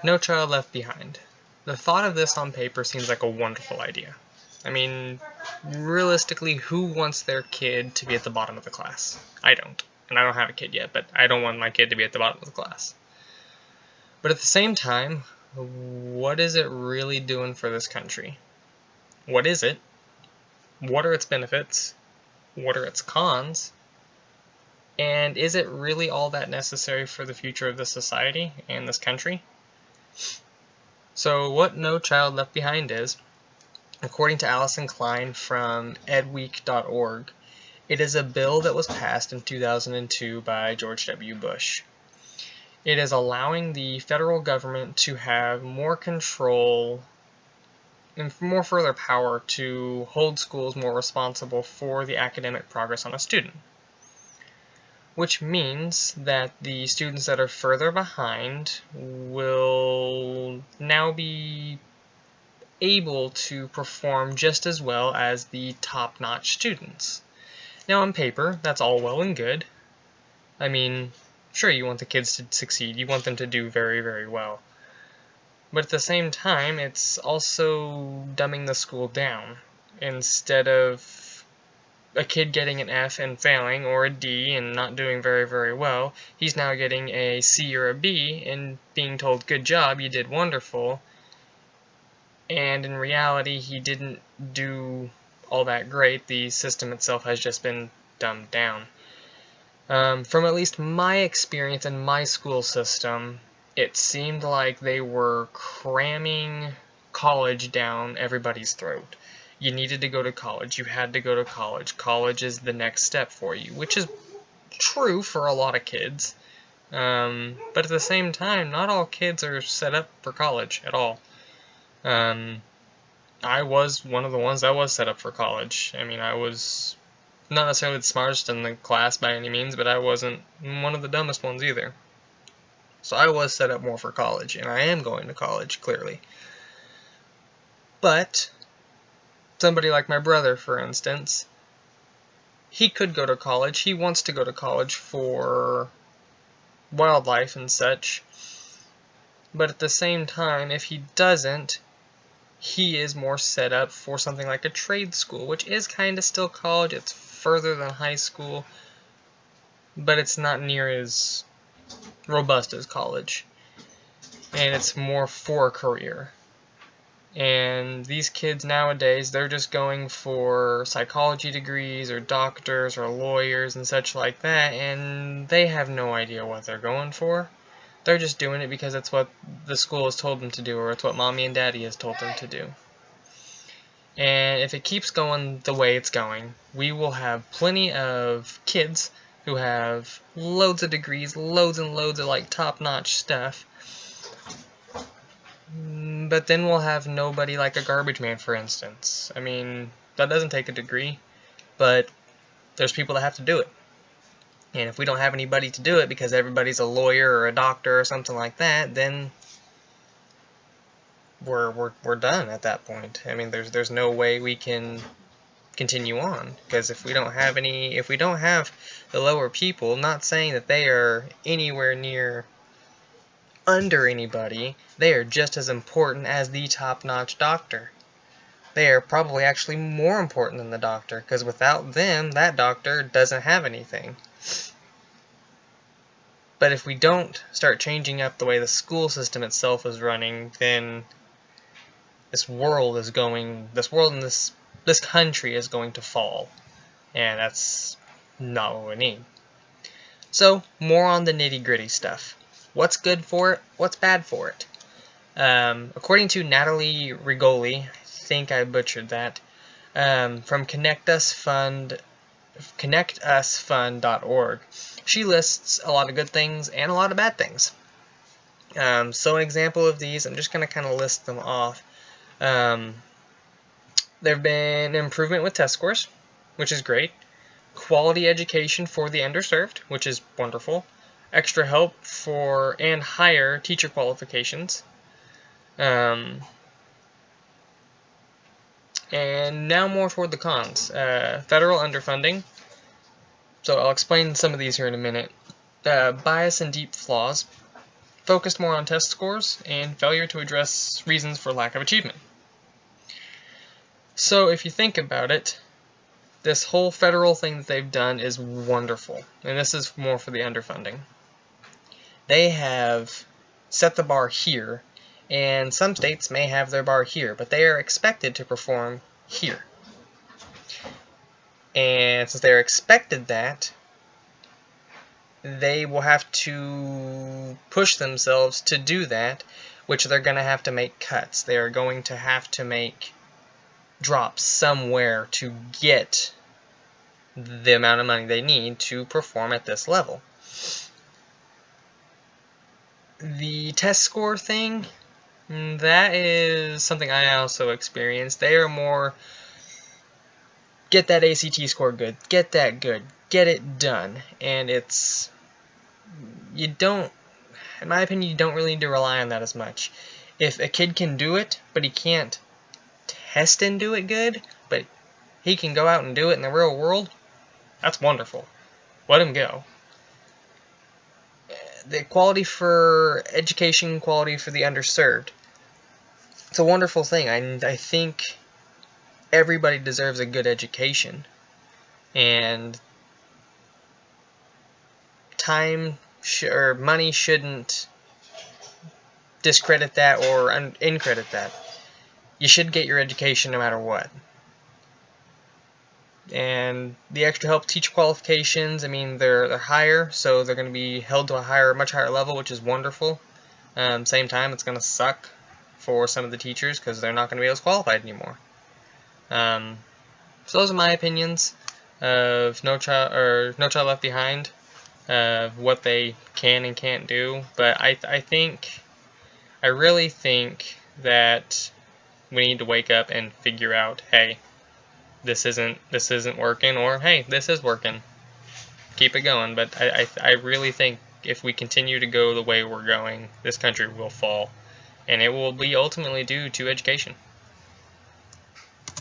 No Child Left Behind. The thought of this on paper seems like a wonderful idea. I mean, realistically, who wants their kid to be at the bottom of the class? I don't. And I don't have a kid yet, but I don't want my kid to be at the bottom of the class. But at the same time, what is it really doing for this country? What is it? What are its benefits? What are its cons? And is it really all that necessary for the future of this society and this country? So what No Child Left Behind is, according to Alison Klein from edweek.org, it is a bill that was passed in 2002 by George W. Bush. It is allowing the federal government to have more control and more further power to hold schools more responsible for the academic progress on a student. Which means that the students that are further behind will now be able to perform just as well as the top-notch students. Now on paper, that's all well and good. I mean, sure, you want the kids to succeed, you want them to do very, very well. But at the same time, it's also dumbing the school down. Instead of a kid getting an F and failing, or a D and not doing very, very well, he's now getting a C or a B and being told, good job, you did wonderful. And in reality, he didn't do all that great. The system itself has just been dumbed down. From at least my experience in my school system, it seemed like they were cramming college down everybody's throat. You needed to go to college. You had to go to college. College is the next step for you, which is true for a lot of kids. But at the same time, not all kids are set up for college at all. I was one of the ones that was set up for college. I mean, I was not necessarily the smartest in the class by any means, but I wasn't one of the dumbest ones either. So I was set up more for college, and I am going to college, clearly. But somebody like my brother, for instance, he could go to college. He wants to go to college for wildlife and such. But at the same time, if he doesn't, he is more set up for something like a trade school, which is kind of still college. It's further than high school, but it's not near as robust as college. And it's more for a career. And these kids nowadays, they're just going for psychology degrees or doctors or lawyers and such like that, and they have no idea what they're going for. They're just doing it because it's what the school has told them to do, or it's what mommy and daddy has told them to do. And if it keeps going the way it's going, we will have plenty of kids who have loads of degrees, loads and loads of like top-notch stuff. But then we'll have nobody like a garbage man, for instance. I mean, that doesn't take a degree, but there's people that have to do it. And if we don't have anybody to do it because everybody's a lawyer or a doctor or something like that, then we're done at that point. I mean, there's no way we can continue on, because if we don't have the lower people, not saying that they are anywhere near under anybody, they are just as important as the top-notch doctor. They are probably actually more important than the doctor, because without them, that doctor doesn't have anything. But if we don't start changing up the way the school system itself is running, then this world and this country is going to fall. And that's not what we need. So, more on the nitty-gritty stuff. What's good for it? What's bad for it? According to Natalie Rigoli, I think I butchered that, from connectusfund.org, she lists a lot of good things and a lot of bad things. So an example of these, I'm just going to kind of list them off. There have been improvement with test scores, which is great. Quality education for the underserved, which is wonderful. Extra help for and higher teacher qualifications. And now more toward the cons. Federal underfunding. So I'll explain some of these here in a minute. Bias and deep flaws. focused more on test scores and failure to address reasons for lack of achievement. So if you think about it, this whole federal thing that they've done is wonderful, and this is more for the underfunding. They have set the bar here, and some states may have their bar here, but they are expected to perform here. And since they're expected that, they will have to push themselves to do that, which they're going to have to make cuts. They are going to have to make drops somewhere to get the amount of money they need to perform at this level. The test score thing, that is something I also experienced. They are more, get that ACT score good, get that good, get it done. And it's, you don't, in my opinion, you don't really need to rely on that as much. If a kid can do it, but he can't test and do it good, but he can go out and do it in the real world, that's wonderful. Let him go. The quality for education, quality for the underserved, it's a wonderful thing. I think everybody deserves a good education, and time or money shouldn't discredit that or incredit that. You should get your education no matter what. And the extra help teacher qualifications, I mean, they're higher, so they're going to be held to a much higher level, which is wonderful. Same time, it's going to suck for some of the teachers because they're not going to be as qualified anymore. So those are my opinions of No Child Left Behind, what they can and can't do. But I really think that we need to wake up and figure out, hey, this isn't working, or hey, this is working. Keep it going. But I really think if we continue to go the way we're going, this country will fall, and it will be ultimately due to education.